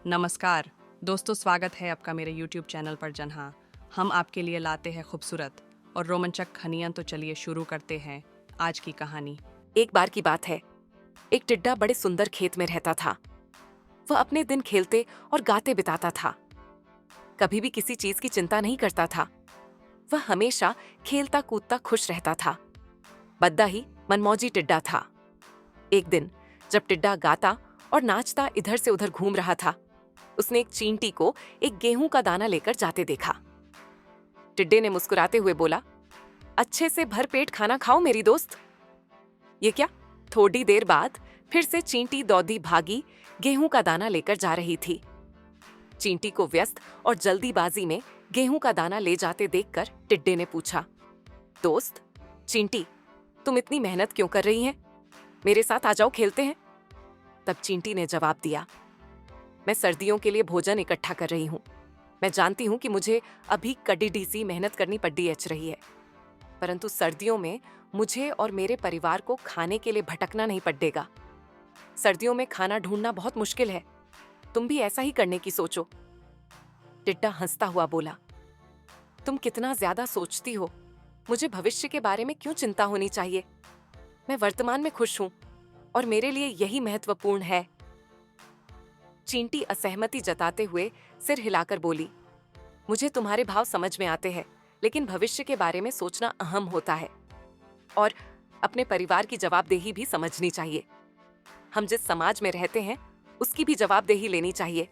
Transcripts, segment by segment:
नमस्कार दोस्तों, स्वागत है आपका मेरे YouTube चैनल पर। जहाँ हम आपके लिए लाते हैं खूबसूरत और रोमांचक कहानियां। तो चलिए शुरू करते हैं आज की कहानी। एक बार की बात है, एक टिड्डा बड़े सुंदर खेत में रहता था। वह अपने दिन खेलते और गाते बिताता था। कभी भी किसी चीज की चिंता नहीं करता था। वह हमेशा खेलता कूदता खुश रहता था। बद्दा ही मनमौजी टिड्डा था। एक दिन जब टिड्डा गाता और नाचता इधर से उधर घूम रहा था, उसने एक चींटी को एक गेहूं का दाना लेकर जाते देखा। टिड्डे ने मुस्कुराते हुए बोला, अच्छे से भर पेट खाना खाओ मेरी दोस्त। ये क्या? थोड़ी देर बाद फिर से चींटी दौड़ी भागी गेहूं का दाना लेकर जा रही थी। चींटी को व्यस्त और जल्दीबाजी में गेहूं का दाना ले जाते देखकर टिड्डे ने पूछा, दोस्त चींटी, तुम इतनी मेहनत क्यों कर रही हैं? मेरे साथ आ जाओ, खेलते हैं। तब चींटी ने जवाब दिया, मैं सर्दियों के लिए भोजन इकट्ठा कर रही हूँ। मैं जानती हूँ कि मुझे अभी कड़ी सी मेहनत करनी पड़ी रही है, परंतु सर्दियों में मुझे और मेरे परिवार को खाने के लिए भटकना नहीं पड़ेगा। सर्दियों में खाना ढूंढना बहुत मुश्किल है। तुम भी ऐसा ही करने की सोचो। टिड्डा हंसता हुआ बोला, तुम कितना ज्यादा सोचती हो। मुझे भविष्य के बारे में क्यों चिंता होनी चाहिए? मैं वर्तमान में खुश हूं और मेरे लिए यही महत्वपूर्ण है। चींटी असहमति जताते हुए सिर हिलाकर बोली, मुझे तुम्हारे भाव समझ में आते हैं, लेकिन भविष्य के बारे में सोचना अहम होता है और अपने परिवार की जवाबदेही भी समझनी चाहिए। हम जिस समाज में रहते हैं उसकी भी जवाबदेही लेनी चाहिए।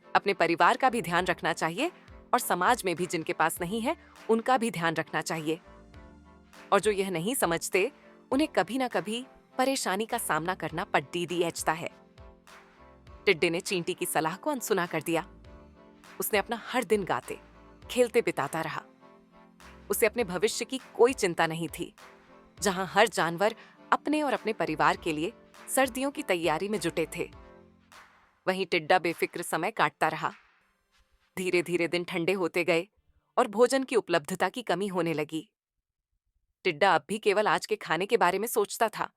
अपने परिवार का भी ध्यान रखना चाहिए और समाज में भी जिनके पास नहीं है उनका भी ध्यान रखना चाहिए। और जो यह नहीं समझते उन्हें कभी ना कभी परेशानी का सामना करना पड़ता है। टिड्डे ने चींटी की सलाह को अनसुना कर दिया। उसने अपना हर दिन गाते खेलते बिताता रहा। उसे अपने भविष्य की कोई चिंता नहीं थी। जहां हर जानवर अपने और अपने परिवार के लिए सर्दियों की तैयारी में जुटे थे, वहीं टिड्डा बेफिक्र समय काटता रहा। धीरे धीरे दिन ठंडे होते गए और भोजन की उपलब्धता की कमी होने लगी। टिड्डा अब भी केवल आज के खाने के बारे में सोचता था।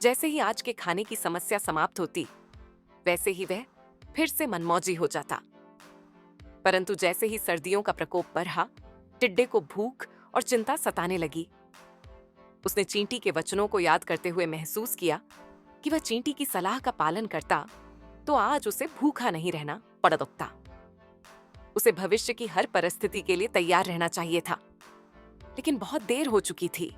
जैसे ही आज के खाने की समस्या समाप्त होती, वैसे ही वह फिर से मनमौजी हो जाता। परंतु जैसे ही सर्दियों का प्रकोप बढ़ा, टिड्डे को भूख और चिंता सताने लगी। उसने चींटी के वचनों को याद करते हुए महसूस किया कि वह चींटी की सलाह का पालन करता तो आज उसे भूखा नहीं रहना पड़ता। उसे भविष्य की हर परिस्थिति के लिए तैयार रहना चाहिए था, लेकिन बहुत देर हो चुकी थी।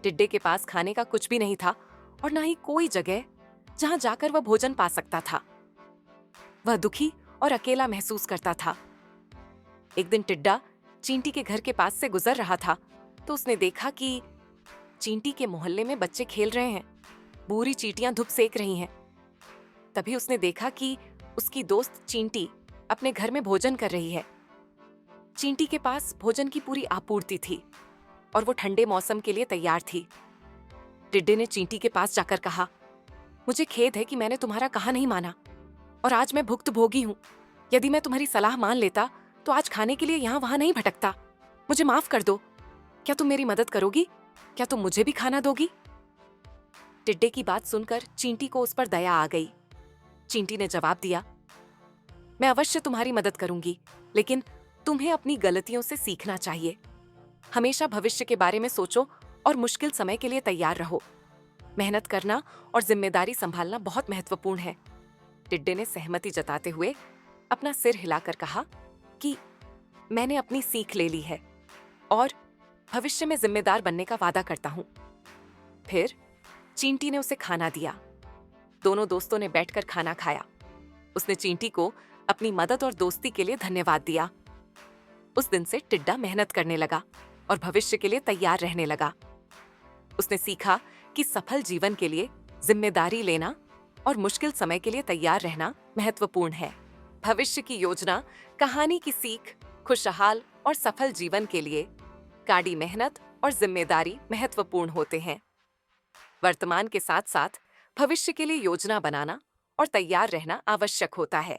टिड्डे के पास खाने का कुछ भी नहीं था और न ही कोई जगह जहां जाकर वह भोजन पा सकता था। वह दुखी और अकेला महसूस करता था। एक दिन टिड्डा चींटी के घर के पास से गुजर रहा था तो उसने देखा कि चींटी के मोहल्ले में बच्चे खेल रहे हैं। बूढ़ी चींटियां धूप सेक रही हैं। तभी उसने देखा कि उसकी दोस्त चींटी अपने घर में भोजन कर रही है। चींटी के पास भोजन की पूरी आपूर्ति थी और वो ठंडे मौसम के लिए तैयार थी। टिड्डे ने चींटी के पास जाकर कहा, मुझे खेद है कि मैंने तुम्हारा कहा नहीं माना और आज मैं भुक्तभोगी हूँ। यदि मैं तुम्हारी सलाह मान लेता तो आज खाने के लिए यहाँ वहां नहीं भटकता। मुझे माफ कर दो। क्या तुम मेरी मदद करोगी? क्या तुम मुझे भी खाना दोगी? टिड्डे की बात सुनकर चींटी को उस पर दया आ गई। चींटी ने जवाब दिया, मैं अवश्य तुम्हारी मदद करूंगी, लेकिन तुम्हें अपनी गलतियों से सीखना चाहिए। हमेशा भविष्य के बारे में सोचो और मुश्किल समय के लिए तैयार रहो। मेहनत करना और जिम्मेदारी संभालना बहुत महत्वपूर्ण है। टिड्डे ने सहमति जताते हुए अपना सिर हिलाकर कहा कि मैंने अपनी सीख ले ली है और भविष्य में जिम्मेदार बनने का वादा करता हूं। फिर चींटी ने उसे खाना दिया। दोनों दोस्तों ने बैठकर खाना खाया। उसने चींटी को अपनी मदद और दोस्ती के लिए धन्यवाद दिया। उस दिन से टिड्डा मेहनत करने लगा और भविष्य के लिए तैयार रहने लगा। उसने सीखा कि सफल जीवन के लिए जिम्मेदारी लेना और मुश्किल समय के लिए तैयार रहना महत्वपूर्ण है। भविष्य की योजना, कहानी की सीख, खुशहाल और सफल जीवन के लिए कड़ी मेहनत और जिम्मेदारी महत्वपूर्ण होते हैं। वर्तमान के साथ साथ भविष्य के लिए योजना बनाना और तैयार रहना आवश्यक होता है।